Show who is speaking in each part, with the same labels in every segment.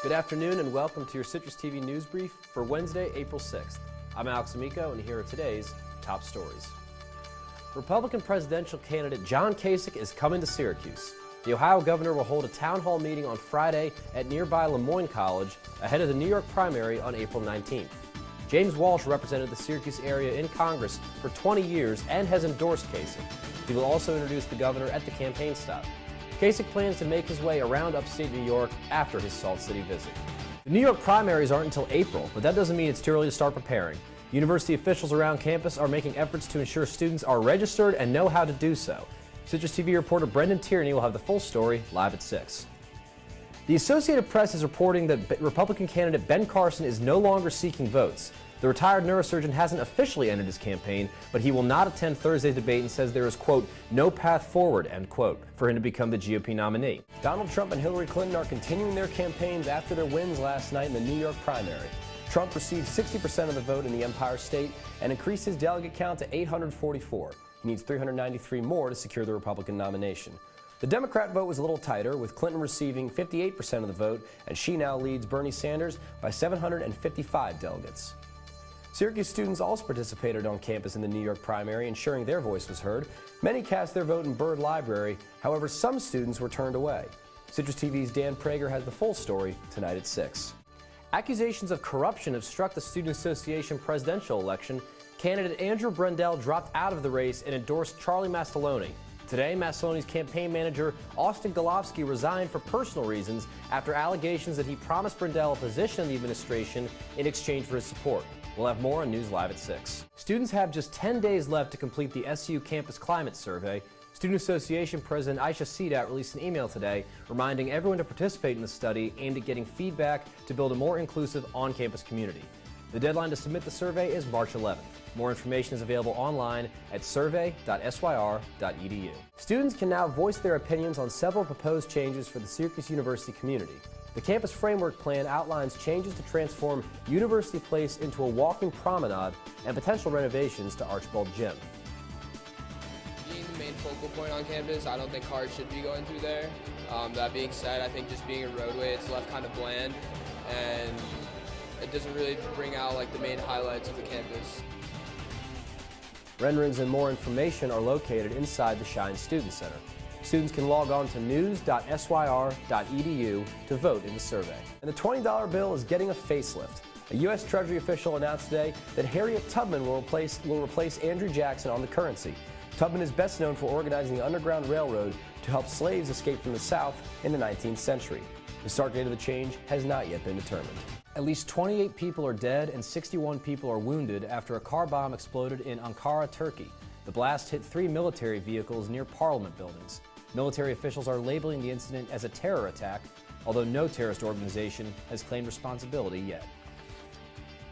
Speaker 1: Good afternoon and welcome to your Citrus TV News Brief for Wednesday, April 6th. I'm Alex Amico and here are today's top stories. Republican presidential candidate John Kasich is coming to Syracuse. The Ohio governor will hold a town hall meeting on Friday at nearby Lemoyne College ahead of the New York primary on April 19th. James Walsh represented the Syracuse area in Congress for 20 years and has endorsed Kasich. He will also introduce the governor at the campaign stop. Kasich plans to make his way around upstate New York after his Salt City visit. The New York primaries aren't until April, but that doesn't mean it's too early to start preparing. University officials around campus are making efforts to ensure students are registered and know how to do so. Citrus TV reporter Brendan Tierney will have the full story live at 6. The Associated Press is reporting that Republican candidate Ben Carson is no longer seeking votes. The retired neurosurgeon hasn't officially ended his campaign, but he will not attend Thursday's debate and says there is, quote, no path forward, end quote, for him to become the GOP nominee. Donald Trump and Hillary Clinton are continuing their campaigns after their wins last night in the New York primary. Trump received 60% of the vote in the Empire State and increased his delegate count to 844. He needs 393 more to secure the Republican nomination. The Democrat vote was a little tighter, with Clinton receiving 58% of the vote, and she now leads Bernie Sanders by 755 delegates. Syracuse students also participated on campus in the New York primary, ensuring their voice was heard. Many cast their vote in Byrd Library. However, some students were turned away. Citrus TV's Dan Prager has the full story tonight at 6. Accusations of corruption have struck the Student Association presidential election. Candidate Andrew Brendel dropped out of the race and endorsed Charlie Mastelloni. Today, Mastelloni's campaign manager, Austin Golofsky, resigned for personal reasons after allegations that he promised Brendel a position in the administration in exchange for his support. We'll have more on News Live at 6. Students have just 10 days left to complete the SU Campus Climate Survey. Student Association President Aisha Sidat released an email today reminding everyone to participate in the study aimed at getting feedback to build a more inclusive on-campus community. The deadline to submit the survey is March 11th. More information is available online at survey.syr.edu. Students can now voice their opinions on several proposed changes for the Syracuse University community. The Campus Framework Plan outlines changes to transform University Place into a walking promenade and potential renovations to Archibald Gym.
Speaker 2: Being the main focal point on campus, I don't think cars should be going through there. That being said, I think just being a roadway, it's left kind of bland, and it doesn't really bring out like the main highlights of the campus.
Speaker 1: Renderings and more information are located inside the Shine Student Center. Students can log on to news.syr.edu to vote in the survey. And the $20 bill is getting a facelift. A U.S. Treasury official announced today that Harriet Tubman will replace Andrew Jackson on the currency. Tubman is best known for organizing the Underground Railroad to help slaves escape from the South in the 19th century. The start date of the change has not yet been determined. At least 28 people are dead and 61 people are wounded after a car bomb exploded in Ankara, Turkey. The blast hit 3 military vehicles near Parliament buildings. Military officials are labeling the incident as a terror attack, although no terrorist organization has claimed responsibility yet.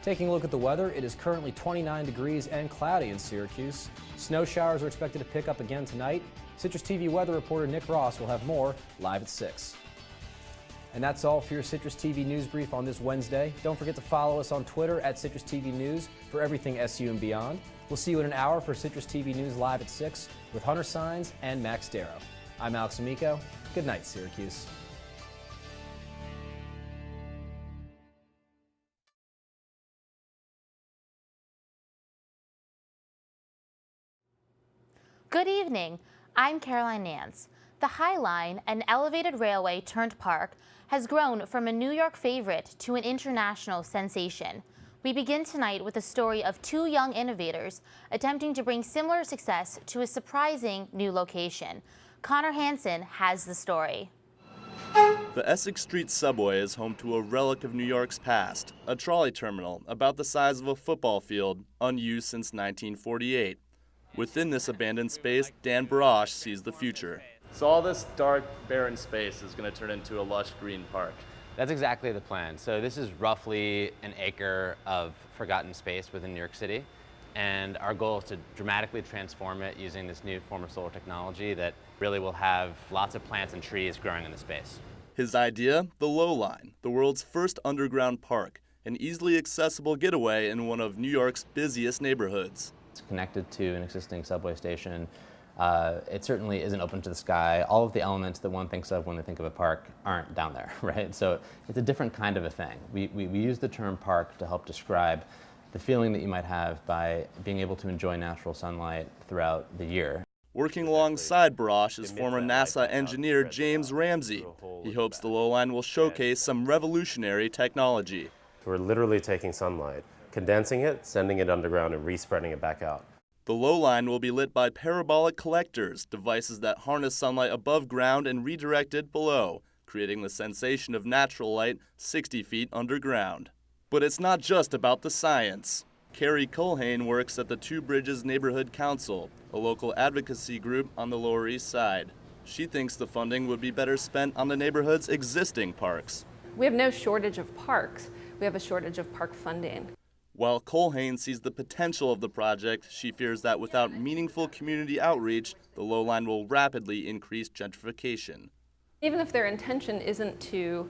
Speaker 1: Taking a look at the weather, it is currently 29 degrees and cloudy in Syracuse. Snow showers are expected to pick up again tonight. Citrus TV weather reporter Nick Ross will have more live at 6. And that's all for your Citrus TV News Brief on this Wednesday. Don't forget to follow us on Twitter at Citrus TV News for everything SU and beyond. We'll see you in an hour for Citrus TV News Live at 6 with Hunter Sines and Max Darrow. I'm Alex Amico. Good night, Syracuse.
Speaker 3: Good evening. I'm Caroline Nance. The High Line, an elevated railway turned park, has grown from a New York favorite to an international sensation. We begin tonight with the story of 2 young innovators attempting to bring similar success to a surprising new location. Connor Hansen has the story.
Speaker 4: The Essex Street subway is home to a relic of New York's past, a trolley terminal about the size of a football field, unused since 1948. Within this abandoned space, Dan Barash sees the future.
Speaker 5: So all this dark, barren space is going to turn into a lush green park.
Speaker 6: That's exactly the plan. So this is roughly an acre of forgotten space within New York City. And our goal is to dramatically transform it using this new form of solar technology that really will have lots of plants and trees growing in the space.
Speaker 4: His idea, the Low Line, the world's first underground park, an easily accessible getaway in one of New York's busiest neighborhoods.
Speaker 6: It's connected to an existing subway station It certainly isn't open to the sky. All of the elements that one thinks of when they think of a park aren't down there, right? So it's a different kind of a thing. We use the term park to help describe the feeling that you might have by being able to enjoy natural sunlight throughout the year.
Speaker 4: Working alongside Barash is former NASA engineer James Ramsey. He hopes the Lowline will showcase some revolutionary technology.
Speaker 7: We're literally taking sunlight, condensing it, sending it underground, and re-spreading it back out.
Speaker 4: The Lowline will be lit by parabolic collectors, devices that harness sunlight above ground and redirect it below, creating the sensation of natural light 60 feet underground. But it's not just about the science. Carrie Culhane works at the Two Bridges Neighborhood Council, a local advocacy group on the Lower East Side. She thinks the funding would be better spent on the neighborhood's existing parks.
Speaker 8: We have no shortage of parks. We have a shortage of park funding.
Speaker 4: While Culhane sees the potential of the project, she fears that without meaningful community outreach, the Lowline will rapidly increase gentrification.
Speaker 8: Even if their intention isn't to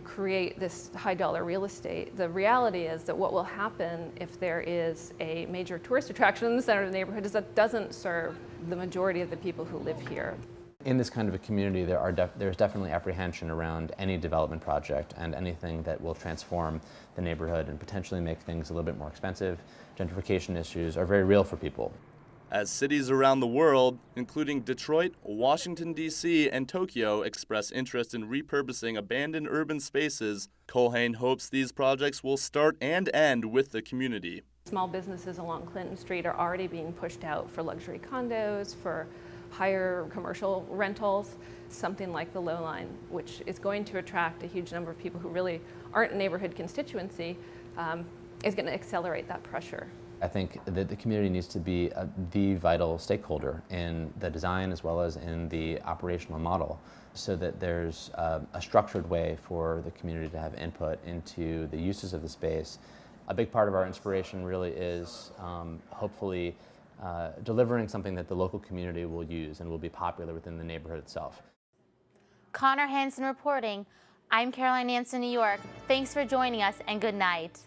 Speaker 8: create this high-dollar real estate, the reality is that what will happen if there is a major tourist attraction in the center of the neighborhood is that doesn't serve the majority of the people who live here.
Speaker 6: In this kind of a community, there's definitely apprehension around any development project and anything that will transform the neighborhood and potentially make things a little bit more expensive. Gentrification issues are very real for people.
Speaker 4: As cities around the world, including Detroit, Washington, D.C., and Tokyo, express interest in repurposing abandoned urban spaces, Culhane hopes these projects will start and end with the community.
Speaker 8: Small businesses along Clinton Street are already being pushed out for luxury condos, for higher commercial rentals. Something like the Lowline, which is going to attract a huge number of people who really aren't a neighborhood constituency, is going to accelerate that pressure.
Speaker 6: I think that the community needs to be the vital stakeholder in the design as well as in the operational model, so that there's a structured way for the community to have input into the uses of the space. A big part of our inspiration really is hopefully delivering something that the local community will use and will be popular within the neighborhood itself.
Speaker 3: Connor Hansen reporting. I'm Caroline Nance in New York. Thanks for joining us and good night.